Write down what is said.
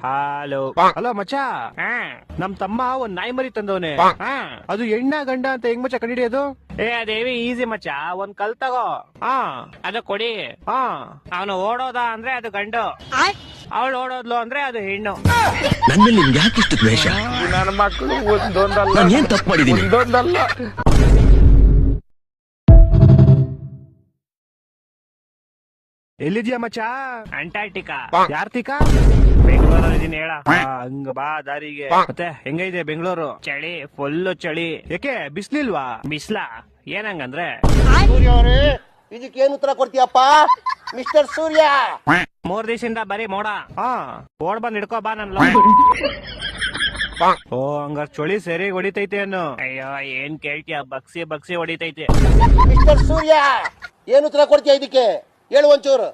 Hello hello ಮಚ್ಚ, ನಮ್ ತಮ್ಮ ಒಂದ್ ನಾಯಿ ಮರಿ ತಂದವನೆ. ಅದು ಹೆಣ್ಣ ಗಂಡ ಅಂತ ಹೆಂಗ್ ಮಚ್ಚ ಕಂಡಿಡಿಯೋದು? ಅದೇವಿ ಈಸಿ ಮಚ್ಚ, ಒಂದ್ ಕಲ್ ತಗೋ, ಅದು ಕೊಡಿ. ಅವನು ಓಡೋದ ಅಂದ್ರೆ ಅದು ಗಂಡು, ಅವಳು ಓಡೋದ್ಲು ಅಂದ್ರೆ ಅದು ಹೆಣ್ಣು. ನನ್ನ ನಿಮ್ಗೆ ಯಾಕೆ ಇಷ್ಟು ದ್ವೇಷ? ನನ್ನ ಮಕ್ಕಳು ಒಂದೊಂದಲ್ಲ, ನಾನು ಏನ್ ತಪ್ಪು ಮಾಡಿದೀನಿ? ಒಂದೊಂದಲ್ಲ. ಎಲ್ಲಿದ್ಯಾ ಮಚ್ಚ? ಅಂಟಾರ್ಟಿಕಾ. ಯಾರ್ತಿಕಾ? ಬೆಂಗಳೂರಿದ್ದೀನಿ ಹೇಳ. ಹಂಗ ಬಾ ದಾರಿಗೆ. ಮತ್ತೆ ಹೆಂಗೈತೆ ಬೆಂಗಳೂರು? ಚಳಿ, ಫುಲ್ ಚಳಿ. ಯಾಕೆ ಬಿಸ್ಲಿಲ್ವಾ? ಬಿಸ್ಲ ಏನಂಗಂದ್ರೆ ಸೂರ್ಯ ಅವರೇ, ಇದಕ್ಕೇನು ಉತ್ತರ ಕೊಡ್ತೀಯಪ್ಪ ಮಿಸ್ಟರ್ ಸೂರ್ಯ? 3 ದಿವಸದಿಂದ ಬರೀ ಮೋಡ. ಓಡ್ ಬಂದ್ ಹಿಡ್ಕೋ ಬಾ ನನ್ ಓ ಹಂಗಾರ ಚಳಿ ಸರಿ ಹೊಡಿತೈತೆ ಅನ್ನು. ಅಯ್ಯೋ ಏನ್ ಕೇಳ್ತೀಯ, ಬಗ್ಸಿ ಬಗ್ಸಿ ಹೊಡಿತೈತೆ. ಮಿಸ್ಟರ್ ಸೂರ್ಯ, ಏನು ಉತ್ತರ ಕೊಡ್ತೀಯ ಇದಕ್ಕೆ? ಹೇಳು ಒಂಚೂರು.